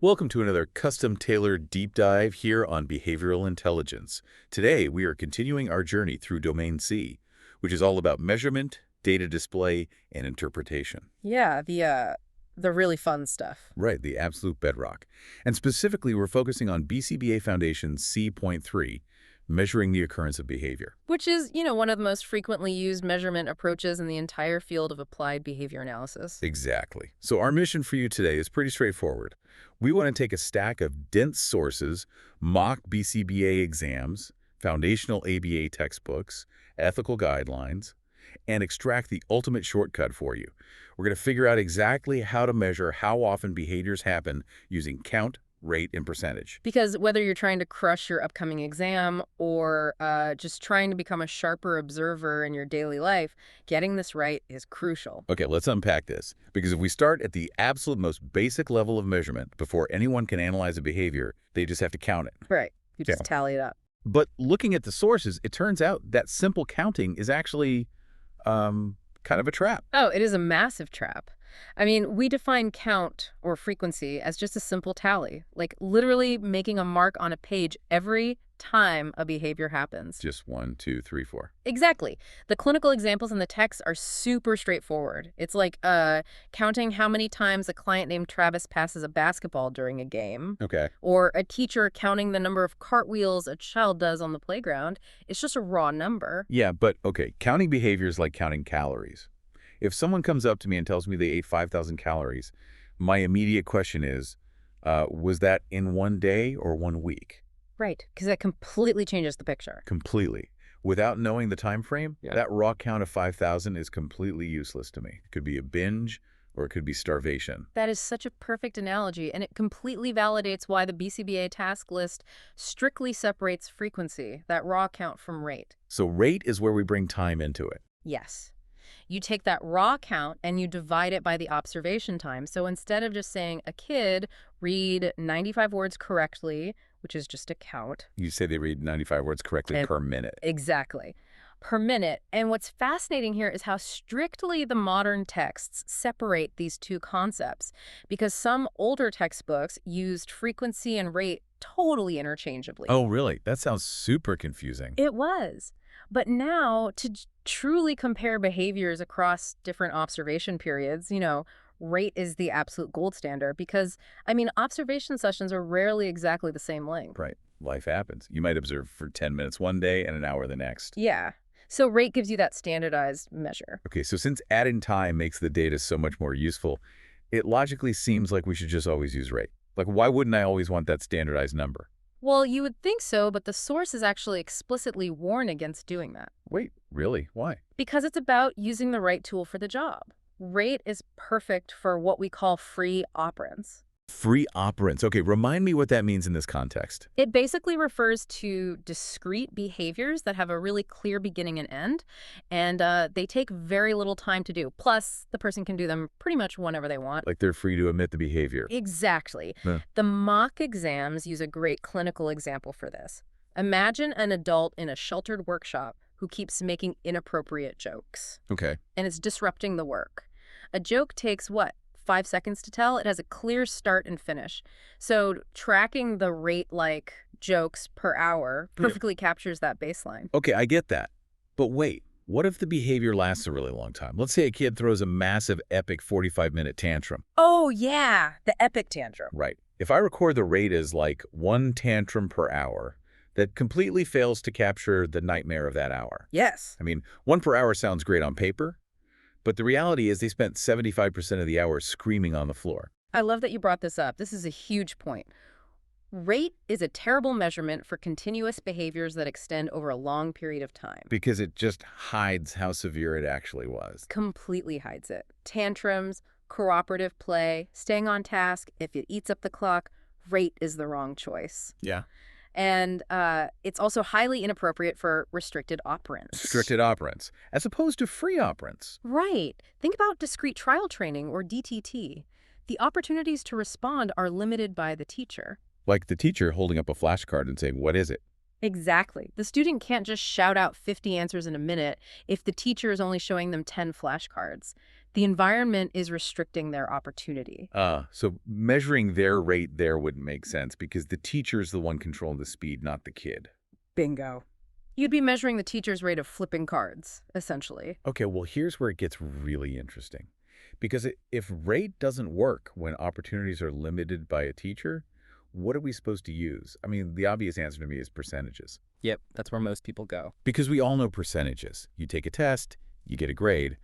Welcome to another custom-tailored deep dive here on behavioral intelligence. Today, we are continuing our journey through Domain C, which is all about measurement, data display, and interpretation. Yeah, the really fun stuff. Right, the absolute bedrock. And specifically, we're focusing on BCBA Foundation C.3, measuring the occurrence of behavior. Which is, one of the most frequently used measurement approaches in the entire field of applied behavior analysis. Exactly. So our mission for you today is pretty straightforward. We want to take a stack of dense sources, mock BCBA exams, foundational ABA textbooks, ethical guidelines, and extract the ultimate shortcut for you. We're going to figure out exactly how to measure how often behaviors happen using count, rate, and percentage. Because whether you're trying to crush your upcoming exam or just trying to become a sharper observer in your daily life, getting this right is crucial. Okay, let's unpack this. Because if we start at the absolute most basic level of measurement, before anyone can analyze a behavior, they just have to count it. Right. You just tally it up. But looking at the sources, it turns out that simple counting is actually kind of a trap. Oh, it is a massive trap. I mean, we define count or frequency as just a simple tally, like literally making a mark on a page every time a behavior happens. Just 1, 2, 3, 4. Exactly. The clinical examples in the text are super straightforward. It's like counting how many times a client named Travis passes a basketball during a game. Okay. Or a teacher counting the number of cartwheels a child does on the playground. It's just a raw number. Yeah, but okay, counting behavior is like counting calories. If someone comes up to me and tells me they ate 5,000 calories, my immediate question is, was that in one day or 1 week? Right, because that completely changes the picture. Completely. Without knowing the time frame, that raw count of 5,000 is completely useless to me. It could be a binge or it could be starvation. That is such a perfect analogy, and it completely validates why the BCBA task list strictly separates frequency, that raw count, from rate. So rate is where we bring time into it. Yes. You take that raw count and you divide it by the observation time. So instead of just saying a kid read 95 words correctly, which is just a count. You say they read 95 words correctly per minute. Exactly. Per minute. And what's fascinating here is how strictly the modern texts separate these two concepts, because some older textbooks used frequency and rate totally interchangeably. Oh, really? That sounds super confusing. It was. But now, to truly compare behaviors across different observation periods, rate is the absolute gold standard because, observation sessions are rarely exactly the same length. Right. Life happens. You might observe for 10 minutes one day and an hour the next. Yeah. So rate gives you that standardized measure. Okay, so since adding time makes the data so much more useful, it logically seems like we should just always use rate. Like, why wouldn't I always want that standardized number? Well, you would think so, but the source is actually explicitly warned against doing that. Wait, really? Why? Because it's about using the right tool for the job. Rate is perfect for what we call free operands. Free operands. Okay, remind me what that means in this context. It basically refers to discrete behaviors that have a really clear beginning and end, and they take very little time to do. Plus, the person can do them pretty much whenever they want. Like they're free to omit the behavior. Exactly. Yeah. The mock exams use a great clinical example for this. Imagine an adult in a sheltered workshop who keeps making inappropriate jokes. Okay. And it's disrupting the work. A joke takes, 5 seconds to tell? It has a clear start and finish. So tracking the rate like jokes per hour perfectly captures that baseline. Okay, I get that. But wait, what if the behavior lasts a really long time? Let's say a kid throws a massive, epic 45-minute tantrum. Oh, yeah, the epic tantrum. Right. If I record the rate as like 1 tantrum per hour, that completely fails to capture the nightmare of that hour. Yes. 1 per hour sounds great on paper, but the reality is they spent 75% of the hour screaming on the floor. I love that you brought this up. This is a huge point. Rate is a terrible measurement for continuous behaviors that extend over a long period of time. Because it just hides how severe it actually was. Completely hides it. Tantrums, cooperative play, staying on task, if it eats up the clock, rate is the wrong choice. Yeah. And it's also highly inappropriate for restricted operands. Restricted operands, as opposed to free operands. Right. Think about discrete trial training, or DTT. The opportunities to respond are limited by the teacher. Like the teacher holding up a flashcard and saying, "What is it?" Exactly. The student can't just shout out 50 answers in a minute if the teacher is only showing them 10 flashcards. The environment is restricting their opportunity. So measuring their rate there wouldn't make sense because the teacher's the one controlling the speed, not the kid. Bingo. You'd be measuring the teacher's rate of flipping cards, essentially. Okay, well, here's where it gets really interesting. Because if rate doesn't work when opportunities are limited by a teacher, what are we supposed to use? I mean, the obvious answer to me is percentages. Yep, that's where most people go. Because we all know percentages. You take a test, you get a grade.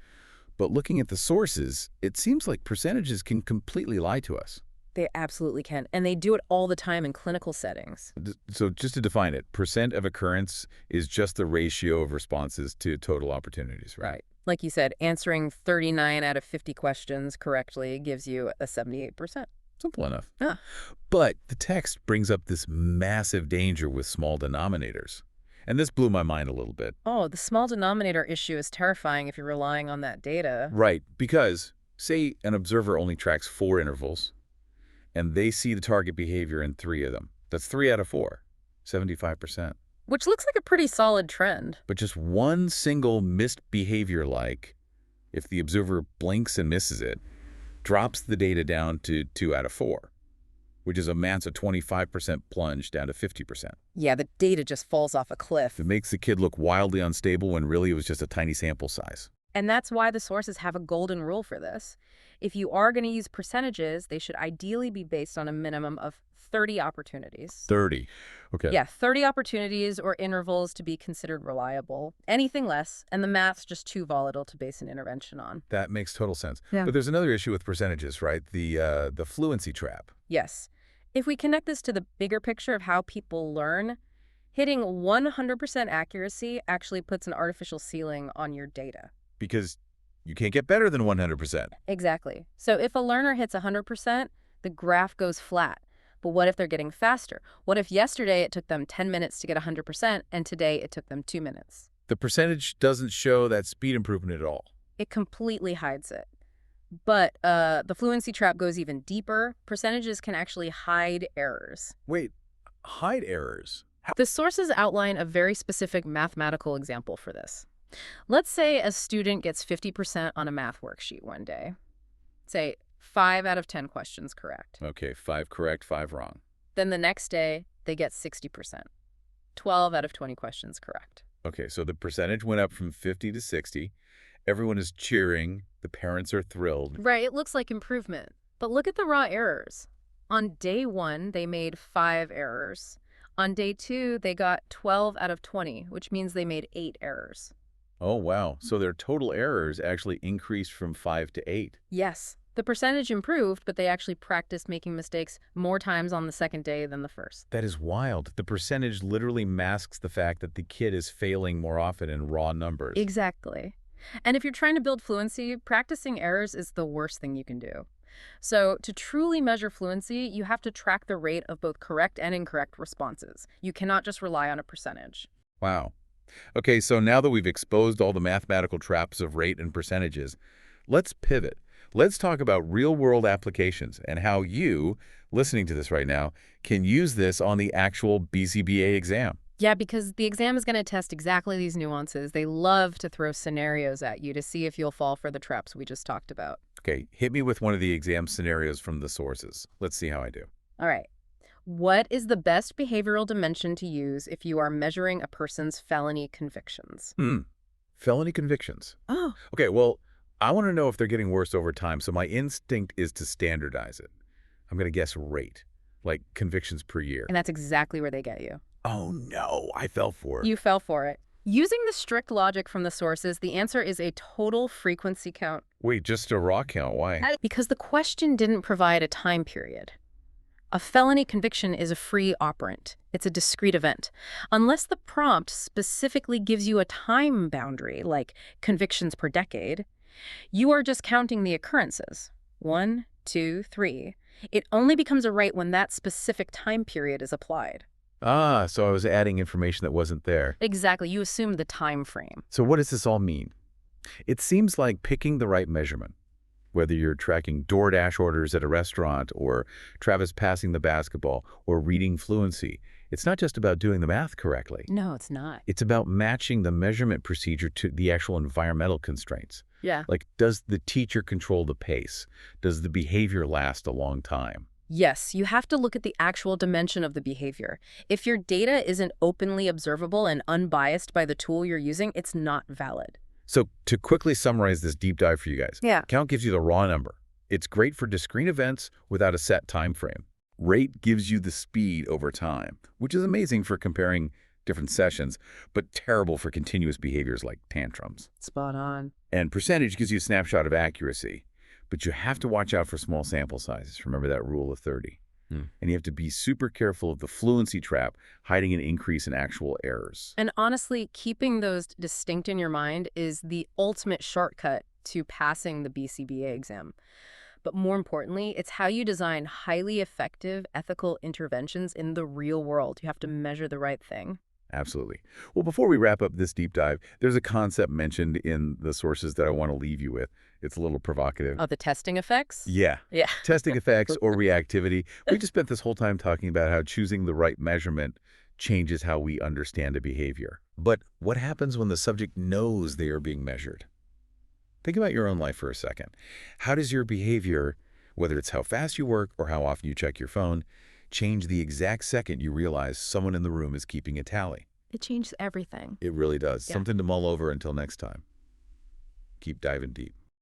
But looking at the sources, it seems like percentages can completely lie to us. They absolutely can. And they do it all the time in clinical settings. So just to define it, percent of occurrence is just the ratio of responses to total opportunities, right? Like you said, answering 39 out of 50 questions correctly gives you a 78%. Simple enough. Yeah. But the text brings up this massive danger with small denominators. And this blew my mind a little bit. Oh, the small denominator issue is terrifying if you're relying on that data. Right, because say an observer only tracks 4 intervals, and they see the target behavior in 3 of them. That's 3 out of 4, 75%. Which looks like a pretty solid trend. But just one single missed behavior, like if the observer blinks and misses it, drops the data down to 2 out of 4, which is a massive 25% plunge down to 50%. Yeah, the data just falls off a cliff. It makes the kid look wildly unstable when really it was just a tiny sample size. And that's why the sources have a golden rule for this. If you are going to use percentages, they should ideally be based on a minimum of 30 opportunities. 30. Okay. Yeah, 30 opportunities or intervals to be considered reliable. Anything less, and the math's just too volatile to base an intervention on. That makes total sense. Yeah. But there's another issue with percentages, right? The fluency trap. Yes. If we connect this to the bigger picture of how people learn, hitting 100% accuracy actually puts an artificial ceiling on your data. Because you can't get better than 100%. Exactly. So if a learner hits 100%, the graph goes flat. But what if they're getting faster? What if yesterday it took them 10 minutes to get 100% and today it took them 2 minutes? The percentage doesn't show that speed improvement at all. It completely hides it. But the fluency trap goes even deeper. Percentages can actually hide errors. Wait, hide errors? The sources outline a very specific mathematical example for this. Let's say a student gets 50% on a math worksheet one day. Say 5 out of 10 questions correct. Okay, 5 correct, 5 wrong. Then the next day, they get 60%. 12 out of 20 questions correct. Okay, so the percentage went up from 50 to 60. Everyone is cheering. The parents are thrilled. Right, it looks like improvement. But look at the raw errors. On day 1, they made 5 errors. On day 2, they got 12 out of 20, which means they made 8 errors. Oh, wow. So their total errors actually increased from 5 to 8. Yes. The percentage improved, but they actually practiced making mistakes more times on the second day than the first. That is wild. The percentage literally masks the fact that the kid is failing more often in raw numbers. Exactly. And if you're trying to build fluency, practicing errors is the worst thing you can do. So to truly measure fluency, you have to track the rate of both correct and incorrect responses. You cannot just rely on a percentage. Wow. Okay, so now that we've exposed all the mathematical traps of rate and percentages, let's pivot. Let's talk about real-world applications and how you, listening to this right now, can use this on the actual BCBA exam. Yeah, because the exam is going to test exactly these nuances. They love to throw scenarios at you to see if you'll fall for the traps we just talked about. Okay, hit me with one of the exam scenarios from the sources. Let's see how I do. All right. What is the best behavioral dimension to use if you are measuring a person's felony convictions? Felony convictions. Oh. Okay, well, I want to know if they're getting worse over time, so my instinct is to standardize it. I'm going to guess rate, like convictions per year. And that's exactly where they get you. Oh, no, I fell for it. You fell for it. Using the strict logic from the sources, the answer is a total frequency count. Wait, just a raw count? Why? Because the question didn't provide a time period. A felony conviction is a free operand. It's a discrete event. Unless the prompt specifically gives you a time boundary, like convictions per decade, you are just counting the occurrences. 1, 2, 3. It only becomes a right when that specific time period is applied. Ah, so I was adding information that wasn't there. Exactly. You assume the time frame. So what does this all mean? It seems like picking the right measurement, Whether you're tracking DoorDash orders at a restaurant or Travis passing the basketball or reading fluency, it's not just about doing the math correctly. No, it's not. It's about matching the measurement procedure to the actual environmental constraints. Yeah. Like, does the teacher control the pace? Does the behavior last a long time? Yes, you have to look at the actual dimension of the behavior. If your data isn't openly observable and unbiased by the tool you're using, it's not valid. So to quickly summarize this deep dive for you guys, Yeah. count gives you the raw number. It's great for discrete events without a set time frame. Rate gives you the speed over time, which is amazing for comparing different sessions, but terrible for continuous behaviors like tantrums. Spot on. And percentage gives you a snapshot of accuracy, but you have to watch out for small sample sizes. Remember that rule of 30. And you have to be super careful of the fluency trap, hiding an increase in actual errors. And honestly, keeping those distinct in your mind is the ultimate shortcut to passing the BCBA exam. But more importantly, it's how you design highly effective ethical interventions in the real world. You have to measure the right thing. Absolutely. Well, before we wrap up this deep dive, there's a concept mentioned in the sources that I want to leave you with. It's a little provocative. Oh, the testing effects? Yeah. Yeah. Testing effects or reactivity. We just spent this whole time talking about how choosing the right measurement changes how we understand a behavior. But what happens when the subject knows they are being measured? Think about your own life for a second. How does your behavior, whether it's how fast you work or how often you check your phone, change the exact second you realize someone in the room is keeping a tally? It changes everything. It really does. Yeah. Something to mull over until next time. Keep diving deep.